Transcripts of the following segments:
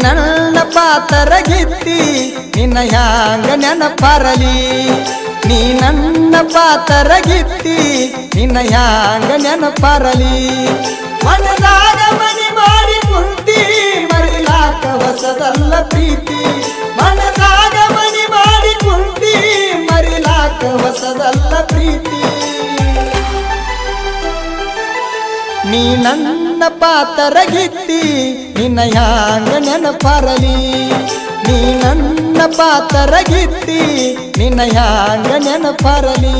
ನನ್ನ ಪಾತರಗಿತ್ತಿ ನಿನ್ನ ಹ್ಯಾಂಗ ನೆನಪರಲಿ ನೀ ನನ್ನ ಪಾತರಗಿತ್ತಿ ನಿನ್ನ ಹ್ಯಾಂಗ ನೆನಪರಲಿ ಮನದಾಗ ಮನಿ ಮಾಡಿ ಕುಂತಿ ಮರಿಲಾಕ ಹೊಸದಲ್ಲ ಪ್ರೀತಿ ಮನದಾಗ ಮನಿ ಮಾಡಿ ಕುಂತಿ ಮರಿಲಾಕ ಹೊಸದಲ್ಲ ಪ್ರೀತಿ ನೀ ನನ್ನ ಪಾತರಗಿತ್ತಿ ನಿನ್ನ ಹ್ಯಾಂಗ ನೆನಪರಲಿ ನೀ ನನ್ನ ಪಾತರಗಿತ್ತಿ ನಿನ್ನ ಹ್ಯಾಂಗ ನೆನಪರಲಿ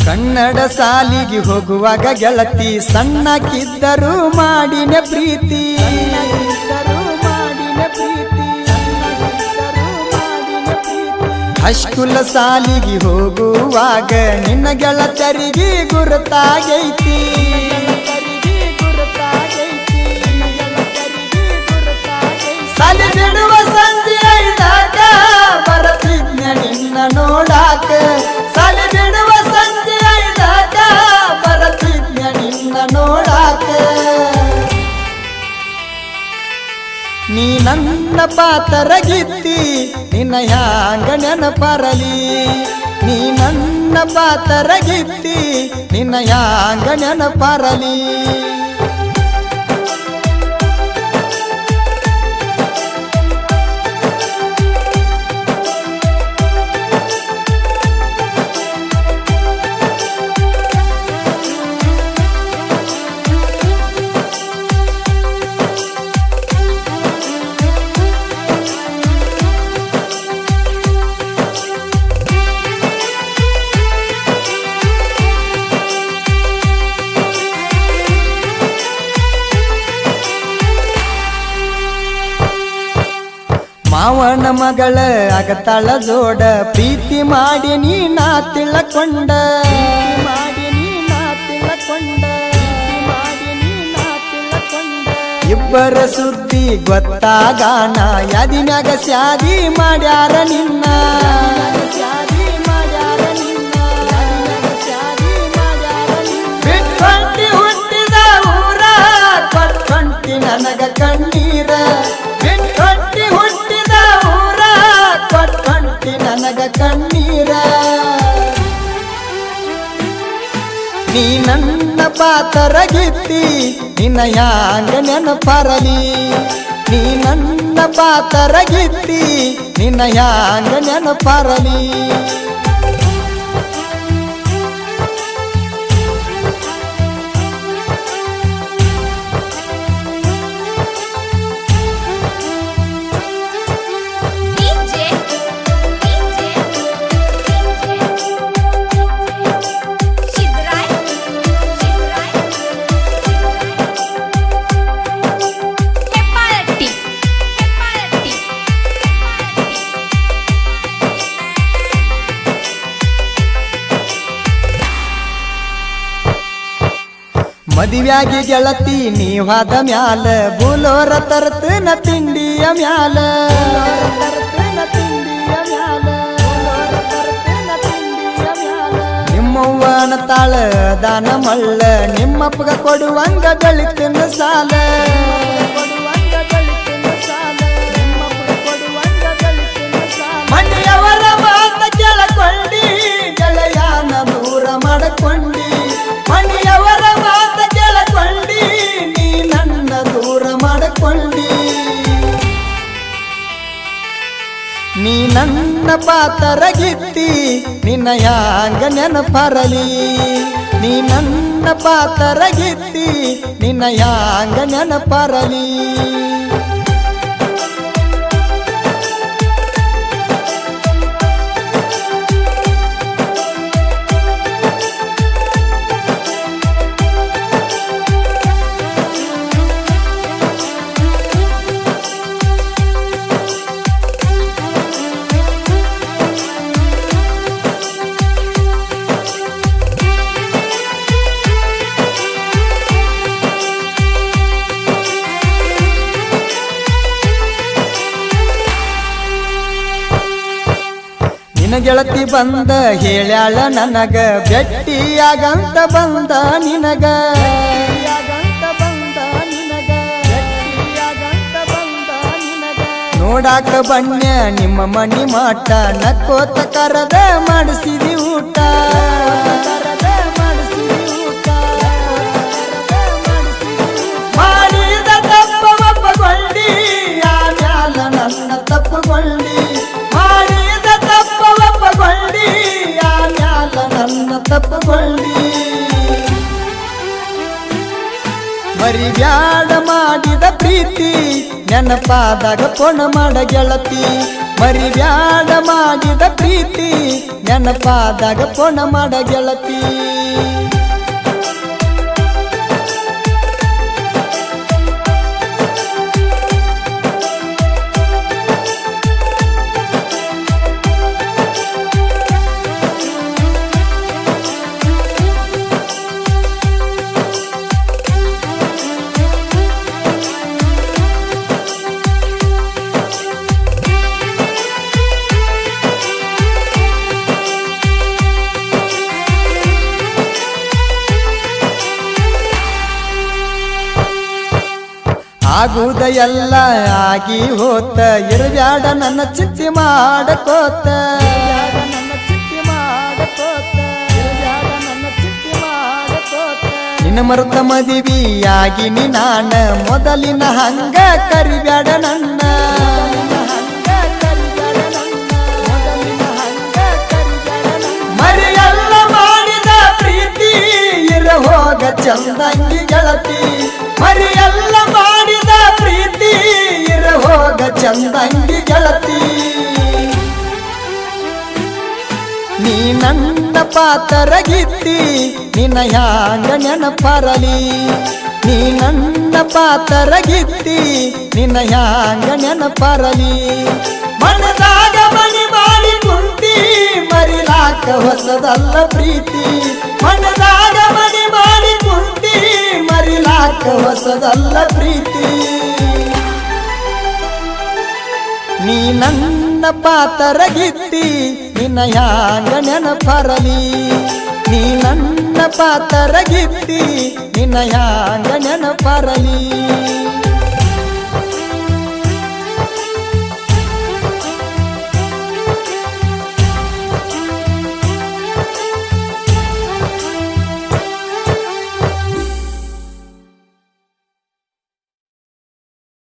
ಕನ್ನಡ ಸಾಲಿಗೆ ಹೋಗುವಾಗ ಗೆಳತಿ ಸಣ್ಣಕ್ಕಿದ್ದರೂ ಮಾಡಿನ ಪ್ರೀತಿ ಹೈಸ್ಕೂಲ್ ಸಾಲಿಗೆ ಹೋಗುವಾಗ ನಿನ್ನ ಗೆಳತರಿಗೆ ಗುರುತಾಗೈತಿ ಸಾಲಿ ಬಿಡುವ ಸಂಜೆ ಐದಾಗ ಬರತಿದ್ನ ನಿನ್ನ ನೋಡಾಕ ಸಾಲಿ ಬಿಡುವ ಸಂಜೆ ಐದಾಗ ಬರತಿದ್ನ ನಿನ್ನ ನೋಡಾಕ ನೀ ನನ್ನ ಪಾತರಗಿತ್ತಿ ನಿನ್ನ ಹ್ಯಾಂಗ ನೆನಪರಲಿ ನೀ ನನ್ನ ಪಾತರಗಿತ್ತಿ ನಿನ್ನ ಹ್ಯಾಂಗ ನೆನಪರಲಿ ಮಾವನ ಮಗಳ ಆಗತಾಳ ಜೋಡ ಪ್ರೀತಿ ಮಾಡಿ ನೀನಾ ತಿಳಕೊಂಡ ಇಬ್ಬರ ಸುದ್ದಿ ಗೊತ್ತಾಗಾನ ಯಾದಿನ್ಯಾಗ ಸ್ಯಾದಿ ಮಾಡ್ಯಾರ ನಿನ್ನ ಬಿಟ್ಕೊಂಟಿ ಹುಟ್ಟಿದ ಊರ ಕೊಟ್ಕೊಂಟಿ ನನಗ ಕಣ್ಣೀರ ಬಿಟ್ಕೊಂಟಿ ಹುಟ್ಟಿದ ಊರ ಕೊಟ್ಕೊಂಟಿ ನನಗ ಕಣ್ಣೀರ ನೀ ನನ್ನ ಪಾತರಗಿತ್ತಿ ನಿನ್ನ ಹ್ಯಾಂಗ ನೆನಪರಲಿ ನೀ ನನ್ನ ಪಾತರಗಿತ್ತಿ ನಿನ್ನ ಹ್ಯಾಂಗ ನೆನಪರಲಿ ಮದುವ್ಯಾಗಿ ಗೆಳತಿ ನೀವಾದ ಮ್ಯಾಲ ಬುಲೋರ ತರ್ತನ ತಿಂಡಿಯ ಮ್ಯಾಲ ನಿಮ್ಮವ್ವನ ತಾಳ ದಾನ ಮಳ್ಳ ನಿಮ್ಮಪ್ಪಗ ಕೊಡುವಂಗ ಬೆಳಿತಿನ ಸಾಲ ಮನೆಯವರ ಮಾತ ಕೇಳಕೊಂಡಿ ಗೆಳೆಯಾನ ದೂರ ಮಾಡಕೊಂಡಿ ಮನೆಯವರ ಮಾತ ಕೇಳಕೊಂಡಿ ನೀ ನನ್ನ ದೂರ ಮಾಡಕೊಂಡಿ ನೀ ನನ್ನ ಪಾತರಗಿತ್ತಿ ನಿನ್ನ ಹ್ಯಾಂಗ ನೆನಪರಲಿ ನೀ ನನ್ನ ಪಾತರಗಿತ್ತಿ ನಿನ್ನ ಹ್ಯಾಂಗ ನೆನಪರಲಿ ಗೆಳತಿ ಬಂದ ಹೇಳ್ಯಾಳ ನನಗ ಭೆಟ್ಟಿಯಾಗಂತ ಬಂದ ನಿನಗ ನೋಡಾಕ ಬಣ್ಣ ನಿಮ್ಮ ಮನಿ ಮಾಟ ನಕ್ಕೋತ ಕರದ ಮಾಡಿಸಿದಿ ಊಟ ಮಾಡಿದ ತಪ್ಪ ಒಪ್ಪಗೊಂಡಿ ಆಮ್ಯಾಲ ನನ್ನ ತಪ್ಪುಗೊಂಡಿ ಮಾಡಿದ ತಪ್ಪ ಒಪ್ಪಗೊಂಡಿ ಆಮ್ಯಾಲ ನನ್ನ ತಪ್ಪುಗೊಂಡಿ ಮರಿಬ್ಯಾಡ ಮಾಡಿದ ಪ್ರೀತಿ ನೆನಪಾದಾಗ ಪೊಣ ಮಾಡ ಗೆಳತಿ ಮರಿಬ್ಯಾಡ ಮಾಡಿದ ಪ್ರೀತಿ ನೆನಪಾದಾಗ ಪೊಣ ಮಾಡ ಗೆಳತಿ ಆಗುದ ಎಲ್ಲ ಆಗಿ ಹೋತ ಇರಬ್ಯಾಡ ನನ್ನ ಚಿಂತೆ ಮಾಡಕೋತ ನಿನ್ನ ಮರುತ ಮದುವೆಯಾಗಿನಿ ನಾನ ಮೊದಲಿನ ಹಂಗ ಕರಿಬ್ಯಾಡ ನನ್ನ ಮರಿಯಲ್ಲ ಮಾಡಿದ ಪ್ರೀತಿ ಇರ ಹೋಗ ಚಂದಂಗಿ ಗೆಳತಿ ಮರಿಯಲ್ಲ ಮಾಡಿದ ಪ್ರೀತಿ ಇರ ಹೋಗ ಚಂದಂಗಿ ಗೆಳತಿ ನೀ ನನ್ನ ಪಾತರಗಿತ್ತಿ ನಿನ್ನ ಹ್ಯಾಂಗ ನೆನಪರಲಿ ನೀ ನನ್ನ ಪಾತರಗಿತ್ತಿ ನಿನ್ನ ಹ್ಯಾಂಗ ನೆನಪರಲಿ ಮನದಾಗ ಮಣಿ ಮಾಡಿ ಕುಂತಿ ಮರಿಲಾಕ ಹೊಸದಲ್ಲ ಪ್ರೀತಿ ಮನದಾಗ ಮಣಿ ಮಾಡಿ ಕುಂತಿ ಮರಿಲಾಕ ಹೊಸದಲ್ಲ ಪ್ರೀತಿ ನೀ ನನ್ನ ಪಾತರಗಿತ್ತಿ ನಿನ್ನ ಹ್ಯಾಂಗ ನೆನಪರಲಿ ನೀ ನನ್ನ ಪಾತರಗಿತ್ತಿ ನಿನ್ನ ಹ್ಯಾಂಗ ನೆನಪರಲಿ